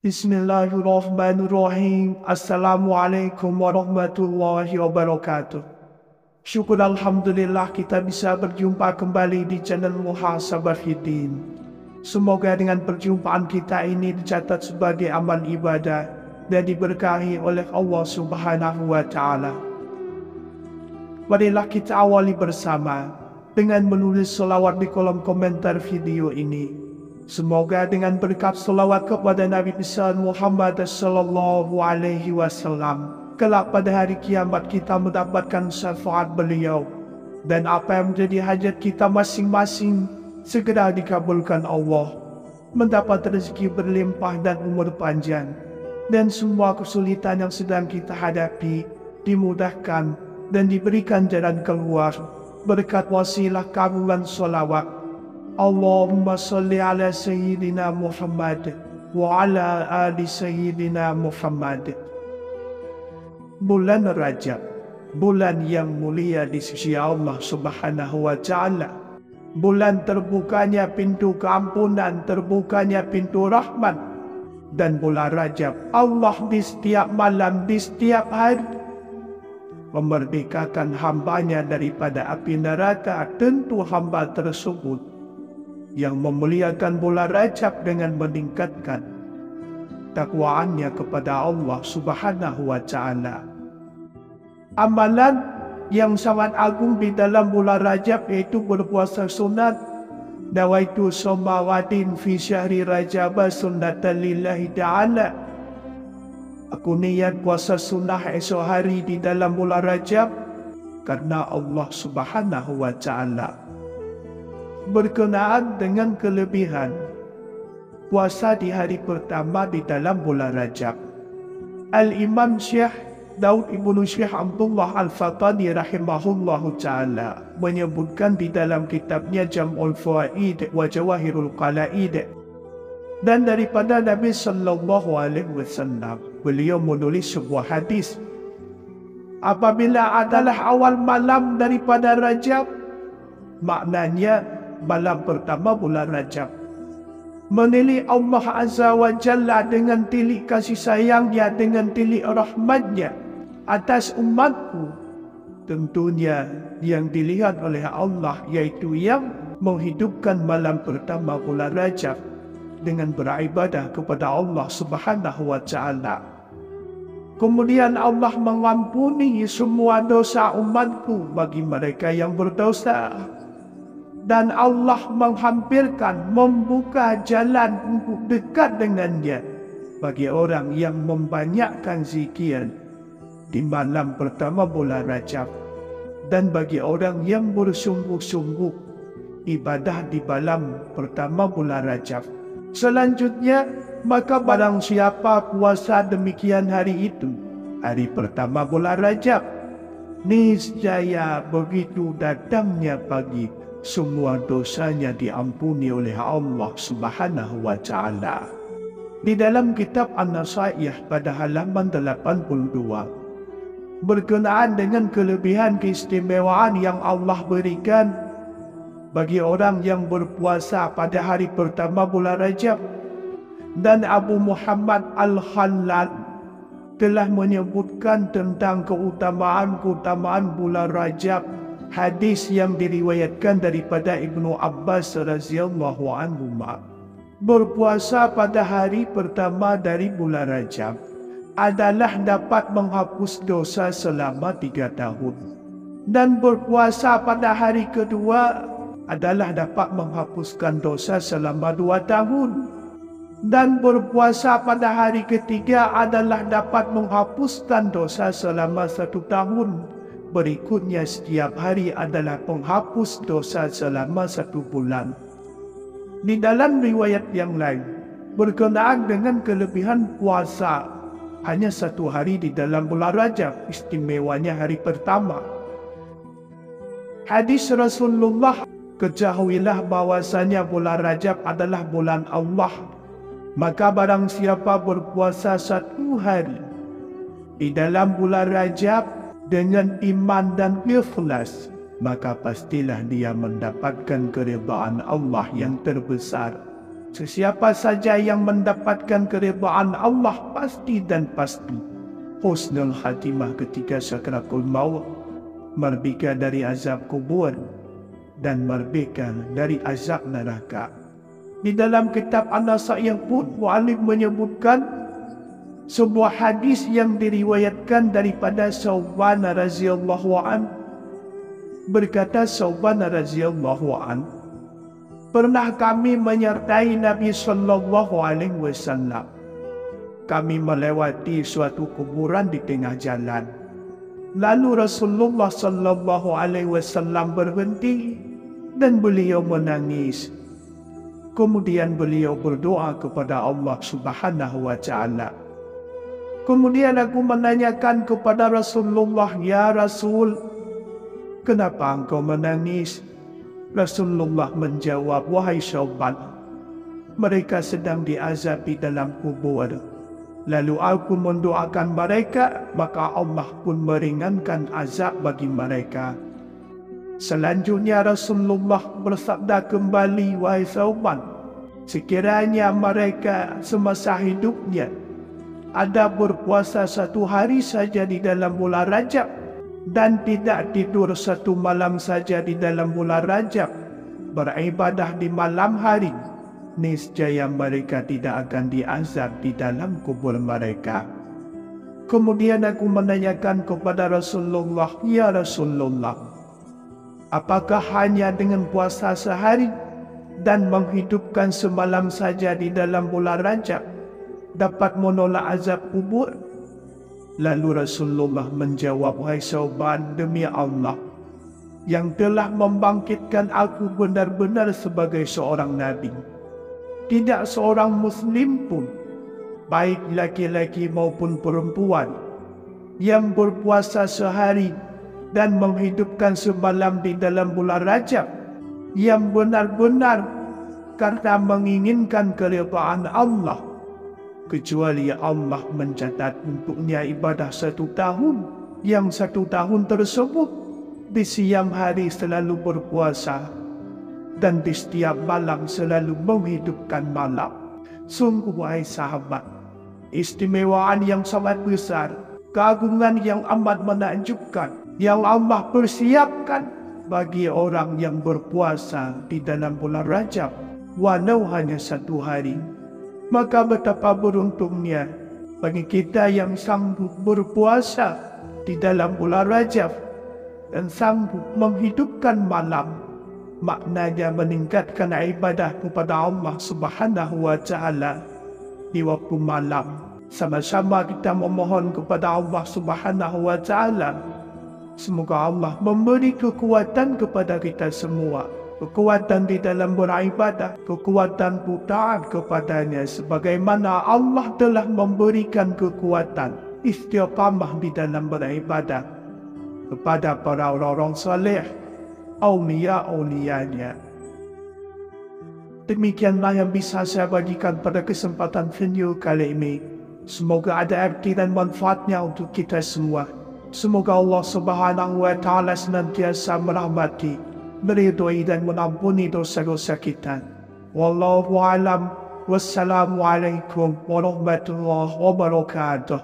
Bismillahirrahmanirrahim. Assalamualaikum warahmatullahi wabarakatuh. Syukur Alhamdulillah kita bisa berjumpa kembali di channel Muhasabah Hidin. Semoga dengan perjumpaan kita ini dicatat sebagai amal ibadah dan diberkahi oleh Allah Subhanahu wa Ta'ala. Marilah kita awali bersama dengan menulis selawat di kolom komentar video ini. Semoga dengan berkat selawat kepada Nabi besar Muhammad sallallahu alaihi wasallam, kelak pada hari kiamat kita mendapatkan syafaat beliau, dan apa yang menjadi hajat kita masing-masing segera dikabulkan Allah, mendapat rezeki berlimpah dan umur panjang, dan semua kesulitan yang sedang kita hadapi dimudahkan dan diberikan jalan keluar berkat wasilah kabulan sholawat. Allahumma salli ala Sayyidina Muhammad wa ala ali Sayyidina Muhammad. Bulan Rajab, bulan yang mulia di sisi Allah Subhanahu wa Ta'ala, bulan terbukanya pintu keampunan, terbukanya pintu rahmat. Dan bulan Rajab, Allah di setiap malam, di setiap hari memerdekakan hambanya daripada api neraka. Tentu hamba tersebut yang memuliakan bulan Rajab dengan meningkatkan takwaannya kepada Allah Subhanahu wa Ta'ala. Amalan yang sangat agung di dalam bulan Rajab yaitu berpuasa sunat. Nawaitu soma wadin fi syahri Rajab sunnatan lillahi ta'ala. Aku niat puasa sunnah esok hari di dalam bulan Rajab karena Allah Subhanahu wa Ta'ala. Berkenaan dengan kelebihan puasa di hari pertama di dalam bulan Rajab, Al-Imam Syekh Daud Ibnu Syekh Abdullah Al-Fatani rahimahullahu ta'ala menyebutkan di dalam kitabnya Jam'ul Fawaid wa Jawahirul Qala'id, dan daripada Nabi sallallahu alaihi wasallam beliau menulis sebuah hadis, apabila adalah awal malam daripada Rajab, maknanya malam pertama bulan Rajab, menilik Allah Azza wa Jalla dengan tilik kasih sayangnya, dengan tilik rahmatnya atas umatku. Tentunya yang dilihat oleh Allah yaitu yang menghidupkan malam pertama bulan Rajab dengan beribadah kepada Allah Subhanahu wa Ta'ala. Kemudian Allah mengampuni semua dosa umatku bagi mereka yang berdosa. Dan Allah menghampirkan, membuka jalan untuk dekat dengannya bagi orang yang membanyakkan zikir di malam pertama bulan Rajab, dan bagi orang yang bersungguh-sungguh ibadah di malam pertama bulan Rajab. Selanjutnya, maka barang siapa puasa demikian hari itu, hari pertama bulan Rajab, niscaya begitu datangnya pagi, semua dosanya diampuni oleh Allah Subhanahu wa Ta'ala. Di dalam kitab An-Nasaiyah pada halaman 82, berkenaan dengan kelebihan keistimewaan yang Allah berikan bagi orang yang berpuasa pada hari pertama bulan Rajab, dan Abu Muhammad Al-Khallal telah menyebutkan tentang keutamaan bulan Rajab. Hadis yang diriwayatkan daripada Ibnu Abbas radhiyallahu anhu, berpuasa pada hari pertama dari bulan Rajab adalah dapat menghapus dosa selama 3 tahun, dan berpuasa pada hari kedua adalah dapat menghapuskan dosa selama 2 tahun, dan berpuasa pada hari ketiga adalah dapat menghapuskan dosa selama 1 tahun. Berikutnya setiap hari adalah penghapus dosa selama 1 bulan. Di dalam riwayat yang lain berkenaan dengan kelebihan puasa hanya 1 hari di dalam bulan Rajab, istimewanya hari pertama. Hadis Rasulullah, ketahuilah bahwasanya bulan Rajab adalah bulan Allah. Maka barang siapa berpuasa 1 hari di dalam bulan Rajab dengan iman dan ikhlas, maka pastilah dia mendapatkan keridhaan Allah yang terbesar. Sesiapa saja yang mendapatkan keridhaan Allah pasti dan pasti husnul khatimah ketika sakaratul maut, merdeka dari azab kubur dan merdeka dari azab neraka. Di dalam kitab An-Nasa'i pun mu'alif menyebutkan sebuah hadis yang diriwayatkan daripada Sauban radhiyallahu an. Berkata Sauban radhiyallahu an, pernah kami menyertai Nabi sallallahu alaihi wasallam. Kami melewati suatu kuburan di tengah jalan. Lalu Rasulullah sallallahu alaihi wasallam berhenti dan beliau menangis. Kemudian beliau berdoa kepada Allah Subhanahu wa taala. Kemudian aku menanyakan kepada Rasulullah, "Ya Rasul, kenapa engkau menangis?" Rasulullah menjawab, "Wahai Sauban, mereka sedang diazab di dalam kubur. Lalu aku mendoakan mereka, maka Allah pun meringankan azab bagi mereka." Selanjutnya Rasulullah bersabda kembali, "Wahai Sauban, sekiranya mereka semasa hidupnya ada berpuasa 1 hari saja di dalam bulan Rajab dan tidak tidur 1 malam saja di dalam bulan Rajab, beribadah di malam hari, niscaya mereka tidak akan diazab di dalam kubur mereka." Kemudian aku menanyakan kepada Rasulullah, "Ya Rasulullah, apakah hanya dengan puasa sehari dan menghidupkan semalam saja di dalam bulan Rajab dapat menolak azab kubur?" Lalu Rasulullah menjawab, "Wahai Sauban, demi Allah yang telah membangkitkan aku benar-benar sebagai seorang Nabi, tidak seorang Muslim pun, baik laki-laki maupun perempuan, yang berpuasa sehari dan menghidupkan semalam di dalam bulan Rajab, yang benar-benar karena menginginkan keridhaan Allah, kecuali Allah mencatat untuknya ibadah 1 tahun, yang 1 tahun tersebut di siang hari selalu berpuasa dan di setiap malam selalu menghidupkan malam." Sungguh wahai sahabat, istimewaan yang sangat besar, keagungan yang amat menakjubkan yang Allah persiapkan bagi orang yang berpuasa di dalam bulan Rajab, walau hanya 1 hari. Maka betapa beruntungnya bagi kita yang sanggup berpuasa di dalam bulan Rajab dan sanggup menghidupkan malam. Maknanya meningkatkan ibadah kepada Allah Subhanahu wa taala di waktu malam. Sama-sama kita memohon kepada Allah Subhanahu wa taala, semoga Allah memberi kekuatan kepada kita semua, kekuatan di dalam beribadah, kekuatan taat kepadanya, sebagaimana Allah telah memberikan kekuatan istiqamah di dalam beribadah kepada para orang-orang saleh, aulia-aulianya. Demikianlah yang bisa saya bagikan pada kesempatan video kali ini. Semoga ada arti dan manfaatnya untuk kita semua. Semoga Allah Subhanahu wa taala senantiasa merahmati, meridhai dan mengampuni dosa-dosa kita. Wallahu a'lam. Wassalamualaikum warahmatullahi wabarakatuh.